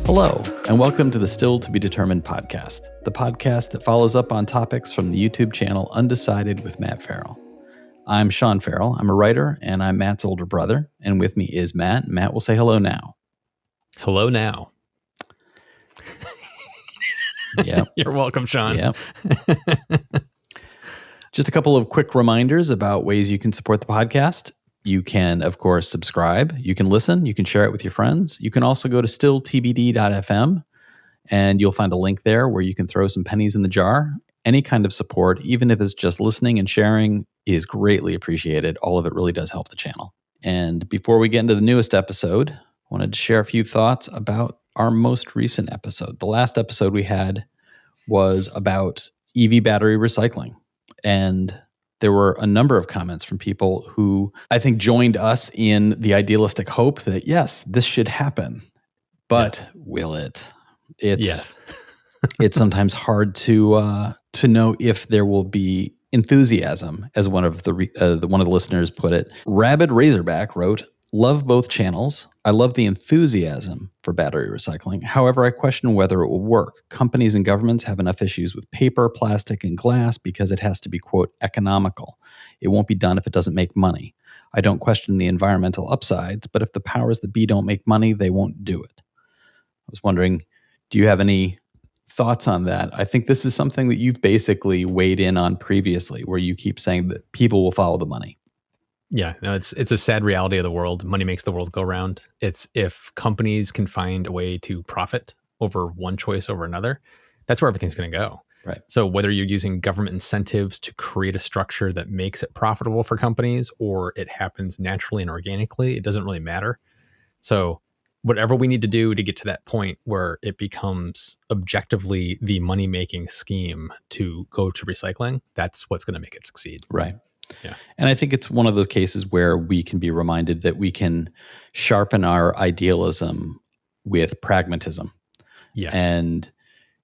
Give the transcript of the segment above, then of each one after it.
Hello, and welcome to the Still to be Determined podcast, the podcast that follows up on topics from the YouTube channel Undecided with Matt Farrell. I'm Sean Farrell. I'm a writer, and I'm Matt's older brother. And with me is Matt. Matt will say hello now. Hello now. Yeah. You're welcome, Sean. Yeah. Just a couple of quick reminders about ways you can support the podcast. You can, of course, subscribe. You can listen. You can share it with your friends. You can also go to stilltbd.fm, and you'll find a link there where you can throw some pennies in the jar. Any kind of support, even if it's just listening and sharing, is greatly appreciated. All of it really does help the channel. And before we get into the newest episode, I wanted to share a few thoughts about our most recent episode. The last episode we had was about EV battery recycling. And there were a number of comments from people who I think joined us in the idealistic hope that, yes, this should happen. But will it? It's sometimes hard to know if there will be enthusiasm, as one of the listeners put it. Rabid Razorback wrote, "Love both channels. I love the enthusiasm for battery recycling. However, I question whether it will work. Companies and governments have enough issues with paper, plastic, and glass because it has to be, quote, economical. It won't be done if it doesn't make money. I don't question the environmental upsides, but if the powers that be don't make money, they won't do it." I was wondering, do you have any thoughts on that? I think this is something that you've basically weighed in on previously, where you keep saying that people will follow the money. Yeah, no, it's a sad reality of the world. Money makes the world go round. It's if companies can find a way to profit over one choice over another, that's where everything's going to go. Right. So whether you're using government incentives to create a structure that makes it profitable for companies, or it happens naturally and organically, it doesn't really matter. So whatever we need to do to get to that point where it becomes objectively the money-making scheme to go to recycling, that's what's going to make it succeed. Right. Yeah. And I think it's one of those cases where we can be reminded that we can sharpen our idealism with pragmatism. Yeah. And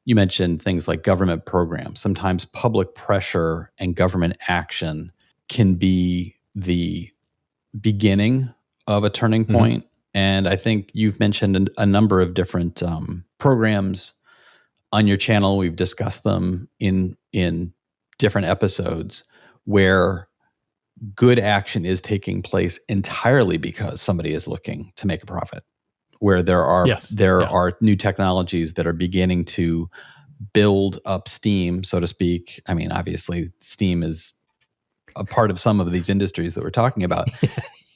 you mentioned things like government programs. Sometimes public pressure and government action can be the beginning of a turning point. And I think you've mentioned a number of different programs on your channel. We've discussed them in different episodes where good action is taking place entirely because somebody is looking to make a profit, where there are new technologies that are beginning to build up steam, so to speak. I mean, obviously, steam is a part of some of these industries that we're talking about.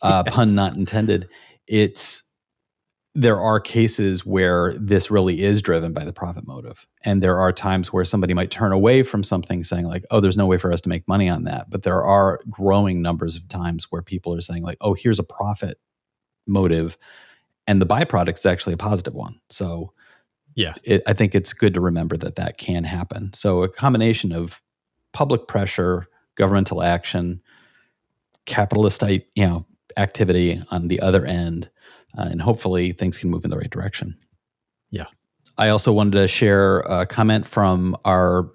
Pun not intended. There are cases where this really is driven by the profit motive. And there are times where somebody might turn away from something saying like, oh, there's no way for us to make money on that. But there are growing numbers of times where people are saying like, oh, here's a profit motive. And the byproduct is actually a positive one. So I think it's good to remember that can happen. So a combination of public pressure, governmental action, capitalist activity on the other end, and hopefully things can move in the right direction. Yeah. I also wanted to share a comment from our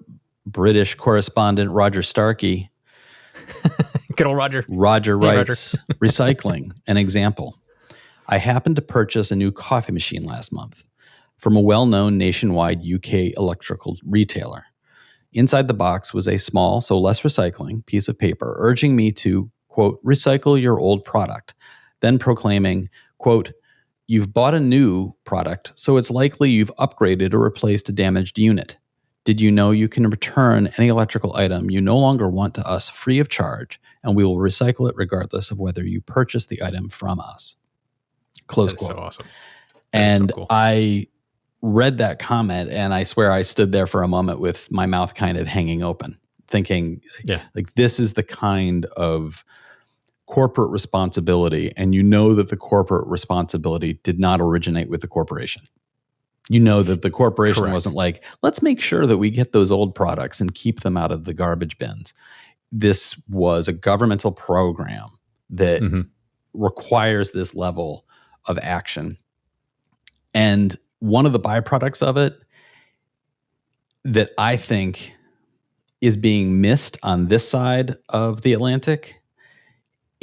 British correspondent, Roger Starkey. Good old Roger. Roger writes, recycling, an example. I happened to purchase a new coffee machine last month from a well-known nationwide UK electrical retailer. Inside the box was a small, so less recycling, piece of paper urging me to, quote, recycle your old product, then proclaiming, quote, you've bought a new product, so it's likely you've upgraded or replaced a damaged unit. Did you know you can return any electrical item you no longer want to us free of charge, and we will recycle it regardless of whether you purchase the item from us? Close quote. So awesome. And so cool. I read that comment, and I swear I stood there for a moment with my mouth kind of hanging open, thinking, like, this is the kind of corporate responsibility, and you know that the corporate responsibility did not originate with the corporation. You know that the corporation wasn't like, let's make sure that we get those old products and keep them out of the garbage bins. This was a governmental program that requires this level of action. And one of the byproducts of it that I think is being missed on this side of the Atlantic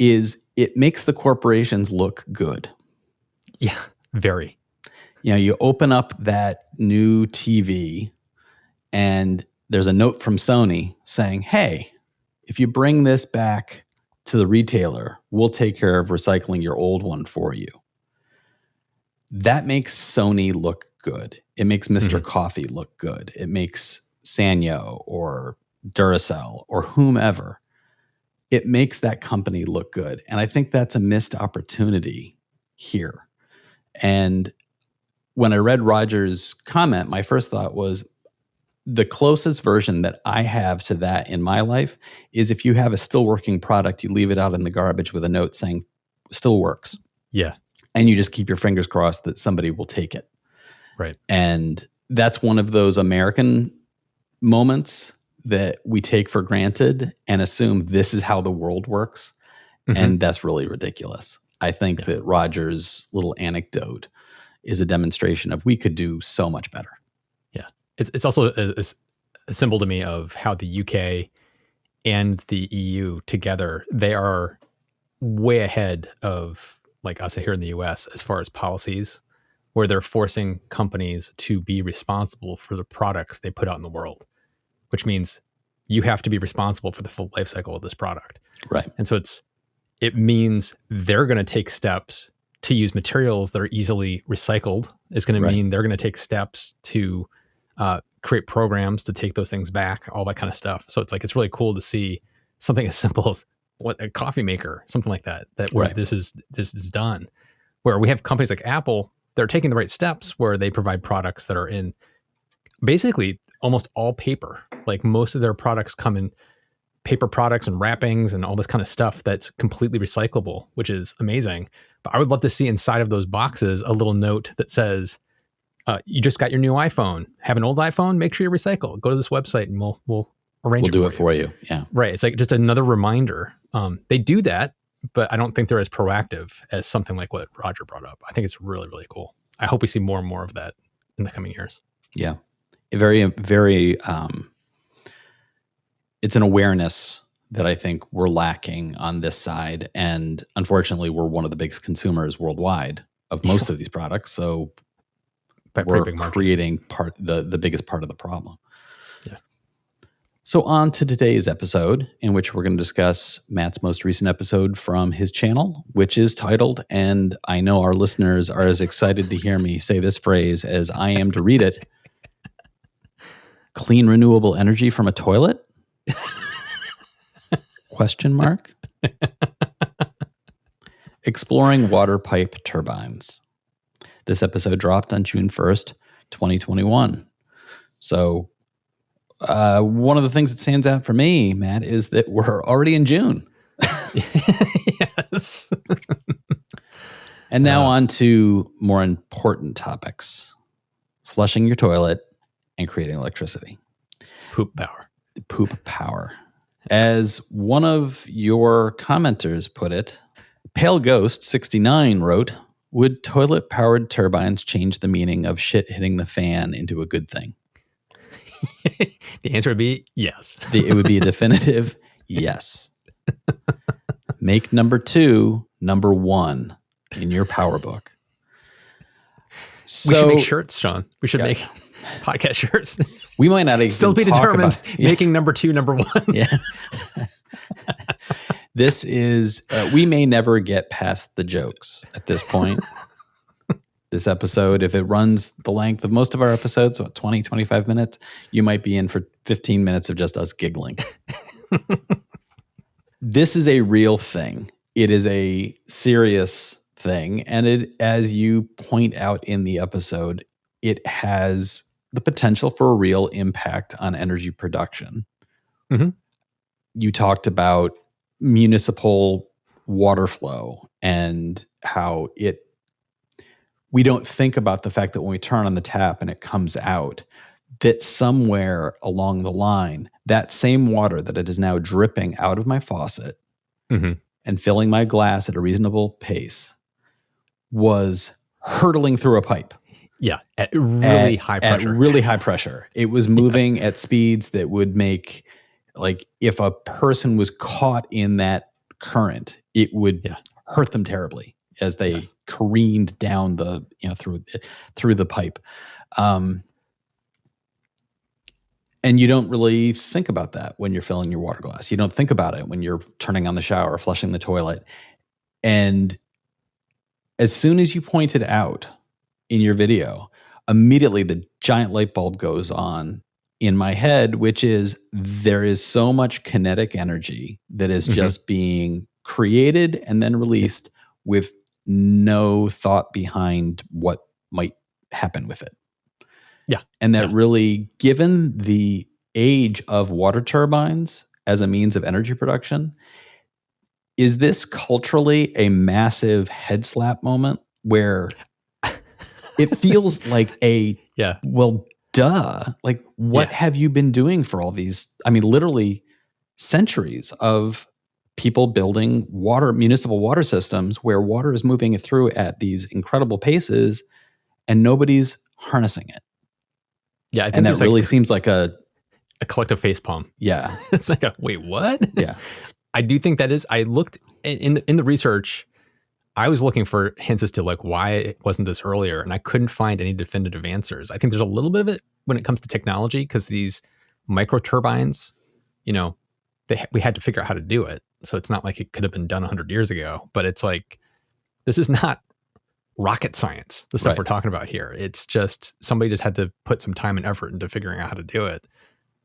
is it makes the corporations look good. Yeah, very. You open up that new TV and there's a note from Sony saying, hey, if you bring this back to the retailer, we'll take care of recycling your old one for you. That makes Sony look good. It makes Mr. Coffee look good. It makes Sanyo or Duracell or whomever. It makes that company look good. And I think that's a missed opportunity here. And when I read Roger's comment, my first thought was the closest version that I have to that in my life is if you have a still working product, you leave it out in the garbage with a note saying still works. Yeah. And you just keep your fingers crossed that somebody will take it. Right. And that's one of those American moments that we take for granted and assume this is how the world works. And that's really ridiculous. I think that Roger's little anecdote is a demonstration of we could do so much better. Yeah. It's also a symbol to me of how the UK and the EU together, they are way ahead of like us here in the US as far as policies, where they're forcing companies to be responsible for the products they put out in the world, which means you have to be responsible for the full life cycle of this product. Right. And so it means they're going to take steps to use materials that are easily recycled. It's going to mean they're going to take steps to create programs to take those things back, all that kind of stuff. So it's like, it's really cool to see something as simple as what a coffee maker, something like that, where this is done, where we have companies like Apple, they're taking the right steps where they provide products that are in basically almost all paper. Like most of their products come in paper products and wrappings and all this kind of stuff that's completely recyclable, which is amazing. But I would love to see inside of those boxes a little note that says, you just got your new iPhone. Have an old iPhone? Make sure you recycle. Go to this website and we'll arrange it. We'll do it for you. Yeah. Right. It's like just another reminder. They do that, but I don't think they're as proactive as something like what Roger brought up. I think it's really, really cool. I hope we see more and more of that in the coming years. Yeah. Very, very, it's an awareness that I think we're lacking on this side. And unfortunately, we're one of the biggest consumers worldwide of most of these products. So we're creating the biggest part of the problem. Yeah. So on to today's episode, in which we're going to discuss Matt's most recent episode from his channel, which is titled, and I know our listeners are as excited to hear me say this phrase as I am to read it, Clean Renewable Energy from a Toilet? Question mark. Exploring water pipe turbines. This episode dropped on June 1st, 2021. So one of the things that stands out for me, Matt, is that we're already in June. Yes. And now on to more important topics. Flushing your toilet and creating electricity. Poop power. Poop power. As one of your commenters put it, Pale Ghost 69 wrote, would toilet-powered turbines change the meaning of shit hitting the fan into a good thing? The answer would be yes. It would be a definitive yes. Make number 2 number 1 in your power book. So, we should make shirts, Sean. We should make podcast shirts. We might not even still be determined making number 2 number 1. Yeah. This is, we may never get past the jokes at this point. This episode, if it runs the length of most of our episodes, so 20, 25 minutes, you might be in for 15 minutes of just us giggling. This is a real thing. It is a serious thing. And it, as you point out in the episode, it has the potential for a real impact on energy production. Mm-hmm. You talked about municipal water flow and how we don't think about the fact that when we turn on the tap and it comes out, that somewhere along the line, that same water that it is now dripping out of my faucet and filling my glass at a reasonable pace was hurtling through a pipe. Yeah, at really high pressure. At really high pressure. It was moving at speeds that would make, like, if a person was caught in that current, it would hurt them terribly. as they Yes. careened down the through the pipe. And you don't really think about that when you're filling your water glass. You don't think about it when you're turning on the shower, flushing the toilet. And as soon as you point it out in your video, immediately the giant light bulb goes on in my head, which is there is so much kinetic energy that is just being created and then released with no thought behind what might happen with it. Yeah. And that really, given the age of water turbines as a means of energy production, is this culturally a massive head slap moment where it feels like well, duh. Like, what have you been doing for all these, literally centuries of people building municipal water systems where water is moving it through at these incredible paces and nobody's harnessing it. Yeah, I think and that really seems like a collective facepalm. Yeah. It's like wait, what? Yeah. I do think that is. I looked in the research. I was looking for hints as to like why wasn't this earlier, and I couldn't find any definitive answers. I think there's a little bit of it when it comes to technology because these micro turbines, we had to figure out how to do it. So it's not like it could have been done 100 years ago, but it's like this is not rocket science, the stuff we're talking about here. It's just somebody just had to put some time and effort into figuring out how to do it.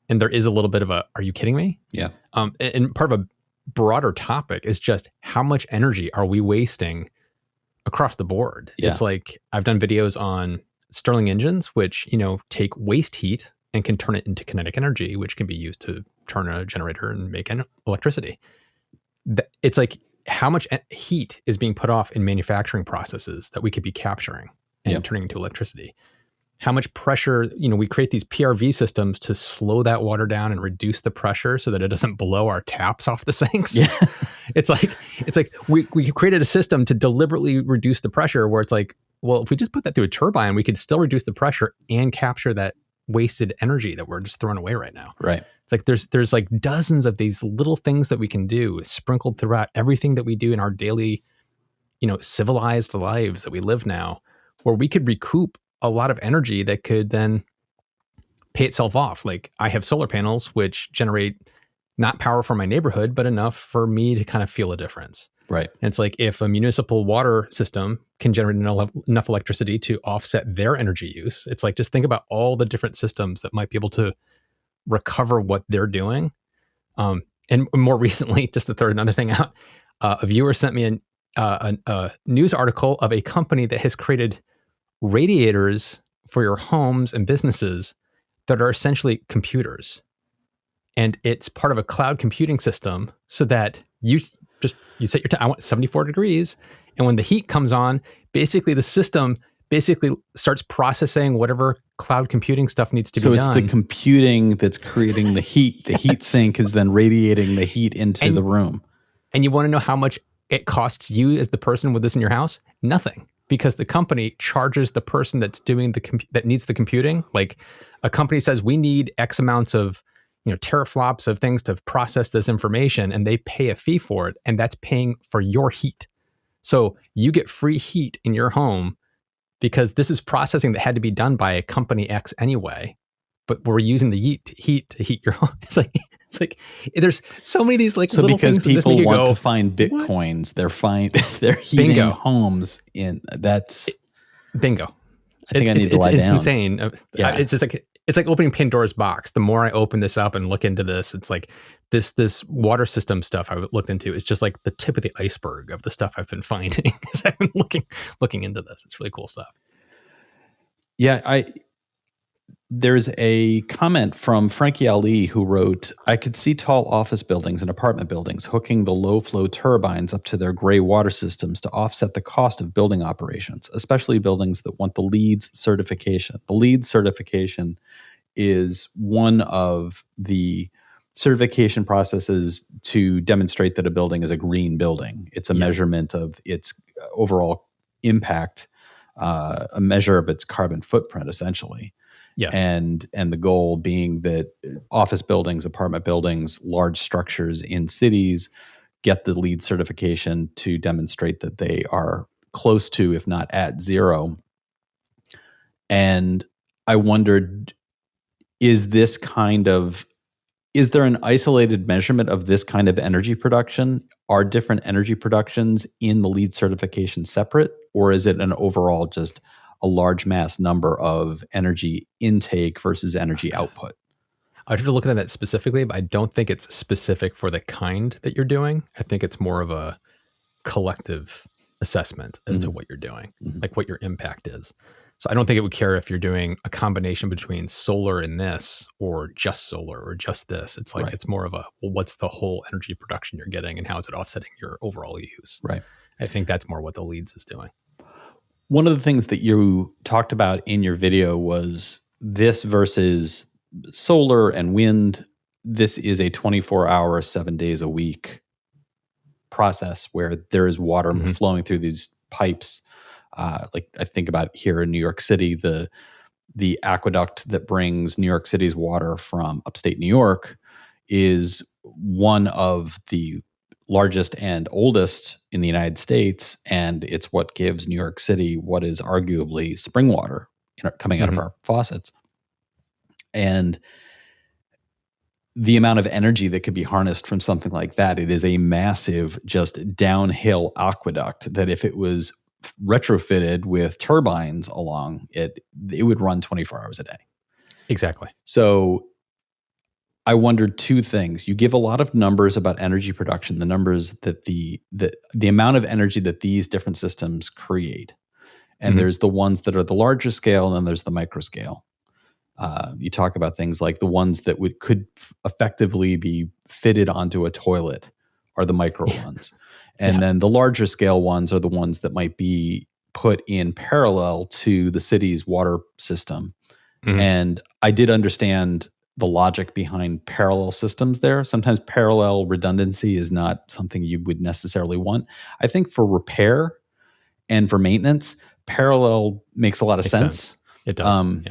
And there is a little bit of are you kidding me? Yeah. And part of a broader topic is just how much energy are we wasting across the board? Yeah. It's like I've done videos on Stirling engines, which, take waste heat and can turn it into kinetic energy, which can be used to turn a generator and make electricity. It's like how much heat is being put off in manufacturing processes that we could be capturing and turning into electricity. How much pressure, we create these PRV systems to slow that water down and reduce the pressure so that it doesn't blow our taps off the sinks. Yeah. It's like we created a system to deliberately reduce the pressure where it's like, well, if we just put that through a turbine, we could still reduce the pressure and capture that wasted energy that we're just throwing away right now. Right. It's like there's like dozens of these little things that we can do sprinkled throughout everything that we do in our daily, civilized lives that we live now, where we could recoup a lot of energy that could then pay itself off. Like I have solar panels, which generate not power for my neighborhood, but enough for me to kind of feel a difference. Right. And it's like if a municipal water system can generate enough electricity to offset their energy use, it's like just think about all the different systems that might be able to recover what they're doing. And more recently, just to throw another thing out, a viewer sent me a news article of a company that has created radiators for your homes and businesses that are essentially computers. And it's part of a cloud computing system so that you set your time, I want 74 degrees. And when the heat comes on, basically the system starts processing whatever cloud computing stuff needs to be done. So it's the computing that's creating the heat. The heat sink is then radiating the heat into the room. And you want to know how much it costs you as the person with this in your house? Nothing. Because the company charges the person that's doing that needs the computing. Like a company says, we need X amounts of, teraflops of things to process this information, and they pay a fee for it, and that's paying for your heat. So you get free heat in your home because this is processing that had to be done by a company X anyway. But we're using the heat to heat your home. It's like there's so many of these like little things. So because people want to find bitcoins, they're heating homes in. That's bingo. I think I need to lie down. It's insane. Yeah. It's just like it's like opening Pandora's box. The more I open this up and look into this, it's like this water system stuff I looked into is just like the tip of the iceberg of the stuff I've been finding as I've been looking into this. It's really cool stuff. Yeah, there's a comment from Frankie Ali who wrote, I could see tall office buildings and apartment buildings hooking the low flow turbines up to their gray water systems to offset the cost of building operations, especially buildings that want the LEED certification. The LEED certification is one of the certification processes to demonstrate that a building is a green building. It's a measurement of its overall impact, a measure of its carbon footprint, essentially. Yes. And the goal being that office buildings, apartment buildings, large structures in cities get the LEED certification to demonstrate that they are close to, if not at zero. And I wondered, is there an isolated measurement of this kind of energy production? Are different energy productions in the LEED certification separate, or is it an overall just a large mass number of energy intake versus energy output? I'd have to look at that specifically, but I don't think it's specific for the kind that you're doing. I think it's more of a collective assessment as to what you're doing, like what your impact is. So I don't think it would care if you're doing a combination between solar and this, or just solar, or just this. It's like, it's more of a, well, what's the whole energy production you're getting and how is it offsetting your overall use? Right. I think that's more what the LEEDs is doing. One of the things that you talked about in your video was this versus solar and wind. This is a 24-hour, 7 days a week process where there is water flowing through these pipes. Like I think about here in New York City, the aqueduct that brings New York City's water from upstate New York is one of the largest and oldest in the United States, and it's what gives New York City what is arguably spring water coming out of our faucets. And the amount of energy that could be harnessed from something like that, it is a massive just downhill aqueduct that if it was retrofitted with turbines along it would run 24 hours a day. Exactly. So I wondered two things. You give a lot of numbers about energy production, the numbers that the amount of energy that these different systems create. And there's the ones that are the larger scale, and then there's the micro scale. You talk about things like the ones that could effectively be fitted onto a toilet are the micro ones. And then the larger scale ones are the ones that might be put in parallel to the city's water system. And I did understand the logic behind parallel systems there. Sometimes parallel redundancy is not something you would necessarily want. I think for repair and for maintenance, parallel makes a lot of sense. It does.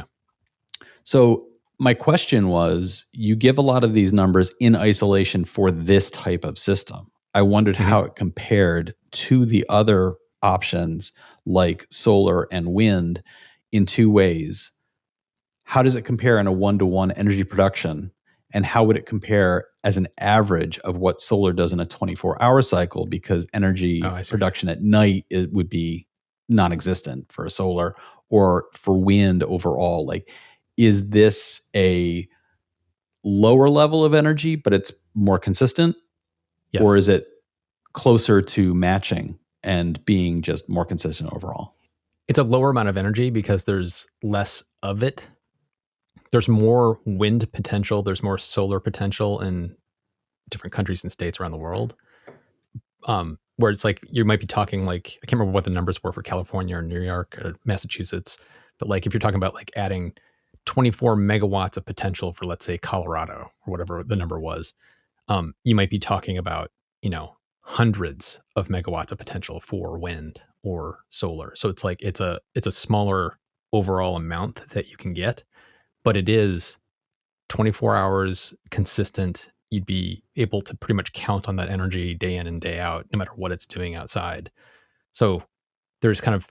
So my question was, you give a lot of these numbers in isolation for this type of system. I wondered how it compared to the other options like solar and wind in two ways. How does it compare in a one-to-one energy production? And how would it compare as an average of what solar does in a 24-hour cycle? Because energy production at night, it would be non-existent for a solar, or for wind overall. Like, is this a lower level of energy, but it's more consistent? Yes. Or is it closer to matching and being just more consistent overall? It's a lower amount of energy because there's less of it. There's more wind potential. There's more solar potential in different countries and states around the world. Where it's like, you might be talking like, I can't remember what the numbers were for California or New York or Massachusetts, but like if you're talking about like adding 24 megawatts of potential for, let's say, Colorado or whatever the number was, you might be talking about, hundreds of megawatts of potential for wind or solar. So it's like, it's a smaller overall amount that you can get, but it is 24 hours consistent. You'd be able to pretty much count on that energy day in and day out, no matter what it's doing outside. So there's kind of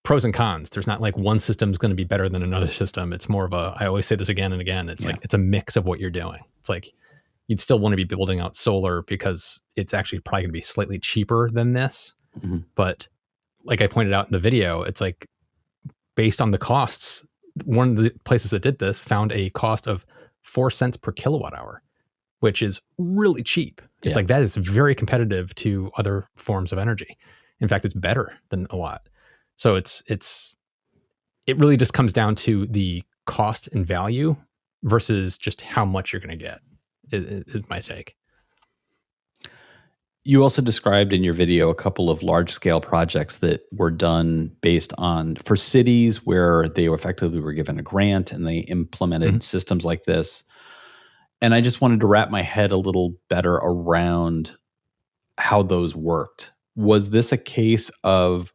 pros and cons. There's not like one system's going to be better than another system. It's more of I always say this again and again. It's like, it's a mix of what you're doing. It's like, you'd still want to be building out solar because it's actually probably going to be slightly cheaper than this. But like I pointed out in the video, it's like, based on the costs, one of the places that did this found a cost of 4 cents per kilowatt hour, which is really cheap. It's like, that is very competitive to other forms of energy. In fact, it's better than a lot. So it really just comes down to the cost and value versus just how much you're going to get, is my take. You also described in your video a couple of large-scale projects that were done based on, for cities where they effectively were given a grant and they implemented systems like this. And I just wanted to wrap my head a little better around how those worked. Was this a case of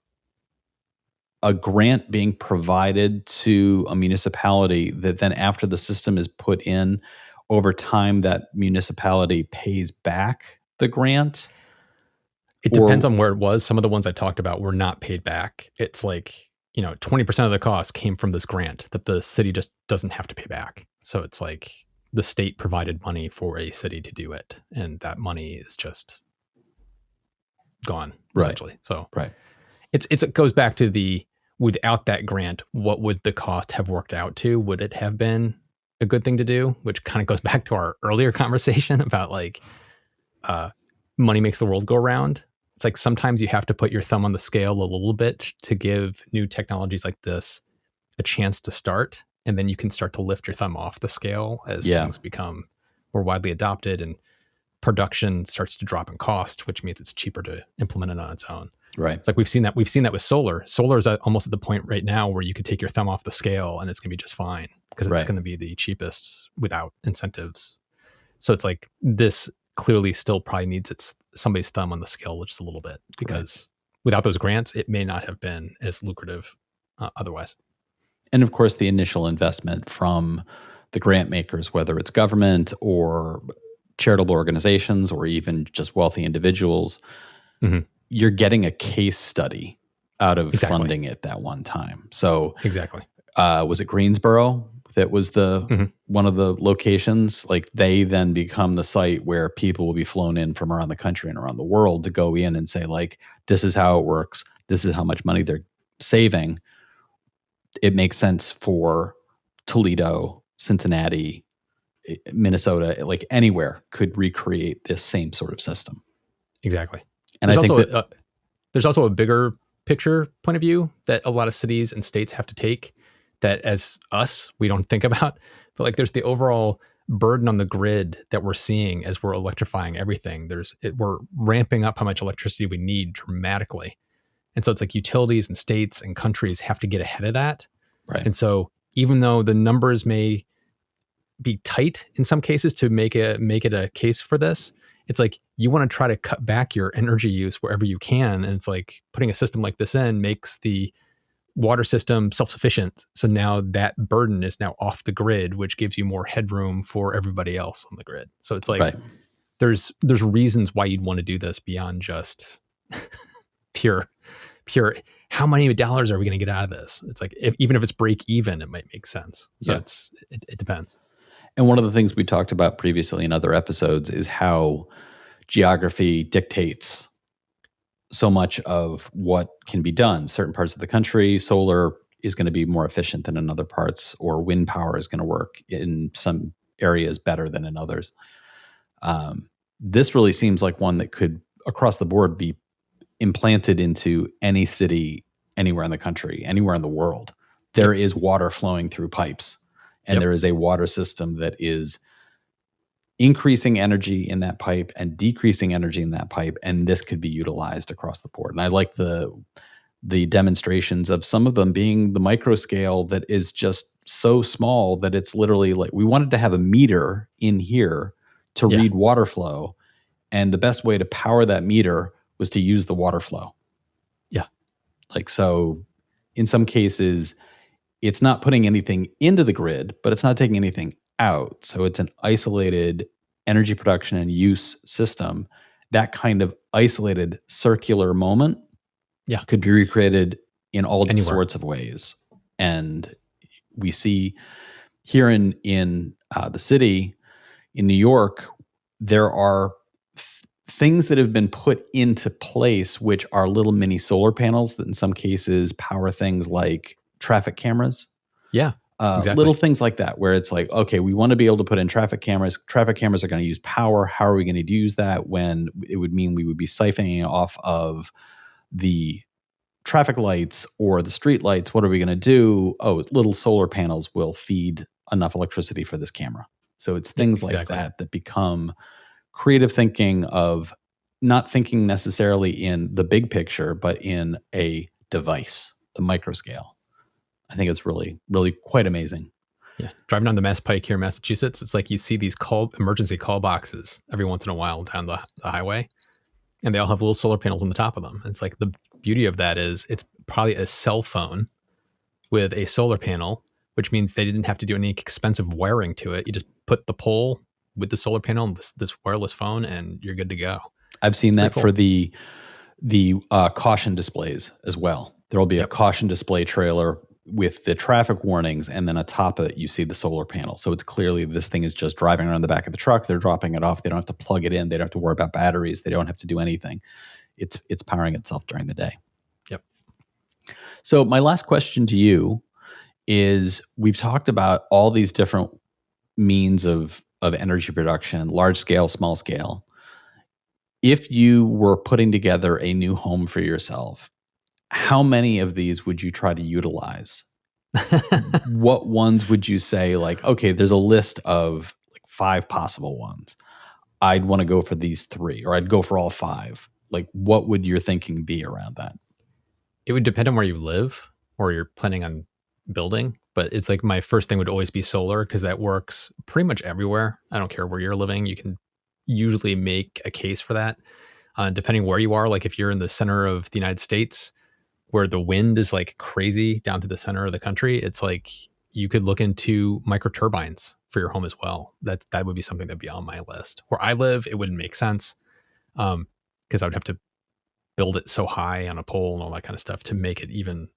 a grant being provided to a municipality that then, after the system is put in, over time that municipality pays back the grant? It depends on where it was. Some of the ones I talked about were not paid back. It's like, 20% of the cost came from this grant that the city just doesn't have to pay back. So it's like the state provided money for a city to do it. And that money is just gone, essentially. So right. it goes back to without that grant, what would the cost have worked out to? Would it have been a good thing to do? Which kind of goes back to our earlier conversation about money makes the world go round. It's like sometimes you have to put your thumb on the scale a little bit to give new technologies like this a chance to start. And then you can start to lift your thumb off the scale as things become more widely adopted and production starts to drop in cost, which means it's cheaper to implement it on its own. Right. It's like we've seen that with solar. Solar is almost at the point right now where you could take your thumb off the scale and it's going to be just fine because it's going to be the cheapest without incentives. So it's like this clearly still probably needs somebody's thumb on the scale just a little bit because without those grants, it may not have been as lucrative otherwise. And of course, the initial investment from the grant makers, whether it's government or charitable organizations or even just wealthy individuals, you're getting a case study out of funding it that one time. So was it Greensboro that was the one of the locations? Like they then become the site where people will be flown in from around the country and around the world to go in and say, like, this is how it works. This is how much money they're saving. It makes sense for Toledo, Cincinnati, Minnesota, like anywhere could recreate this same sort of system. Exactly. And there's also a bigger picture point of view that a lot of cities and states have to take that as we don't think about, but like there's the overall burden on the grid that we're seeing as we're electrifying everything. We're ramping up how much electricity we need dramatically. And so it's like utilities and states and countries have to get ahead of that. Right. And so even though the numbers may be tight in some cases to make it a case for this, it's like you want to try to cut back your energy use wherever you can. And it's like putting a system like this in makes the water system self-sufficient. So now that burden is now off the grid, which gives you more headroom for everybody else on the grid. So it's like there's reasons why you'd want to do this beyond just pure how many dollars are we going to get out of this? It's like even if it's break even, it might make sense. So it depends. And one of the things we talked about previously in other episodes is how geography dictates so much of what can be done. Certain parts of the country, solar is going to be more efficient than in other parts, or wind power is going to work in some areas better than in others. This really seems like one that could, across the board, be implanted into any city, anywhere in the country, anywhere in the world. There is water flowing through pipes. And there is a water system that is increasing energy in that pipe and decreasing energy in that pipe. And this could be utilized across the board. And I like the demonstrations of some of them being the micro scale that is just so small that it's literally like we wanted to have a meter in here to read water flow. And the best way to power that meter was to use the water flow. Yeah. Like, so in some cases, it's not putting anything into the grid, but it's not taking anything out. So it's an isolated energy production and use system. That kind of isolated circular moment could be recreated in all sorts of ways. And we see here in the city, in New York, there are things that have been put into place, which are little mini solar panels that in some cases power things like traffic cameras. Yeah. Exactly. Little things like that, where it's like, okay, we want to be able to put in traffic cameras. Traffic cameras are going to use power. How are we going to use that when it would mean we would be siphoning off of the traffic lights or the street lights? What are we going to do? Oh, little solar panels will feed enough electricity for this camera. So it's things like that become creative thinking of not thinking necessarily in the big picture, but in a device, the micro scale. I think it's really, really quite amazing. Yeah. Driving down the Mass Pike here in Massachusetts, it's like you see these emergency call boxes every once in a while down the highway, and they all have little solar panels on the top of them. It's like the beauty of that is it's probably a cell phone with a solar panel, which means they didn't have to do any expensive wiring to it. You just put the pole with the solar panel and this wireless phone, and you're good to go. I've seen that for the the caution displays as well. There will be a caution display trailer with the traffic warnings, and then atop it, you see the solar panel. So it's clearly this thing is just driving around the back of the truck. They're dropping it off. They don't have to plug it in. They don't have to worry about batteries. They don't have to do anything. It's powering itself during the day. Yep. So my last question to you is, we've talked about all these different means of energy production, large scale, small scale. If you were putting together a new home for yourself, how many of these would you try to utilize? What ones would you say, like, okay, there's a list of like 5 possible ones. I'd want to go for these 3, or I'd go for all 5. Like, what would your thinking be around that? It would depend on where you live or you're planning on building, but it's like my first thing would always be solar, because that works pretty much everywhere. I don't care where you're living. You can usually make a case for that. Depending where you are, like if you're in the center of the United States, where the wind is like crazy down to the center of the country, it's like you could look into micro turbines for your home as well. That would be something that'd be on my list. Where I live, it wouldn't make sense, because I would have to build it so high on a pole and all that kind of stuff to make it even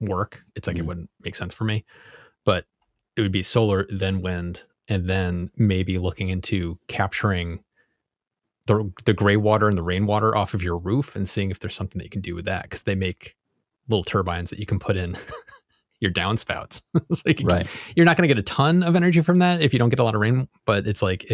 work. It's like it wouldn't make sense for me. But it would be solar, then wind, and then maybe looking into capturing the gray water and the rainwater off of your roof and seeing if there's something that you can do with that, because they make little turbines that you can put in your downspouts. So you're not going to get a ton of energy from that if you don't get a lot of rain, but it's like,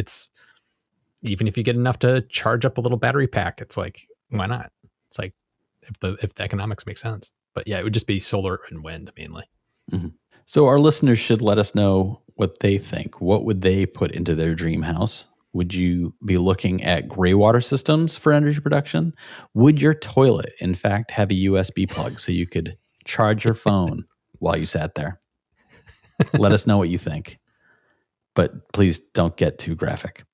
even if you get enough to charge up a little battery pack, it's like, why not? It's like, if the economics make sense. But yeah, it would just be solar and wind mainly. Mm-hmm. So our listeners should let us know what they think. What would they put into their dream house? Would you be looking at gray water systems for energy production? Would your toilet, in fact, have a USB plug so you could charge your phone while you sat there? Let us know what you think. But please don't get too graphic.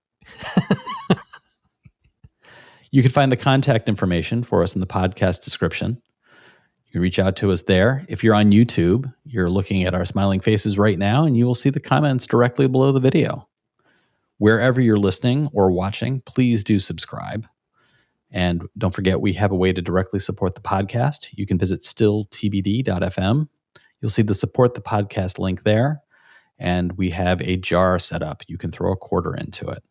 You can find the contact information for us in the podcast description. You can reach out to us there. If you're on YouTube, you're looking at our smiling faces right now, and you will see the comments directly below the video. Wherever you're listening or watching, please do subscribe. And don't forget, we have a way to directly support the podcast. You can visit stilltbd.fm. You'll see the support the podcast link there. And we have a jar set up. You can throw a quarter into it.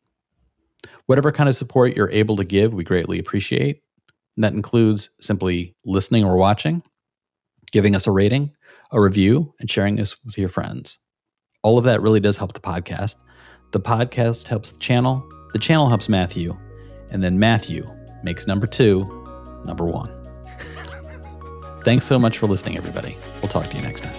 Whatever kind of support you're able to give, we greatly appreciate. And that includes simply listening or watching, giving us a rating, a review, and sharing this with your friends. All of that really does help the podcast. The podcast helps the channel helps Matthew, and then Matthew makes number 2, number 1. Thanks so much for listening, everybody. We'll talk to you next time.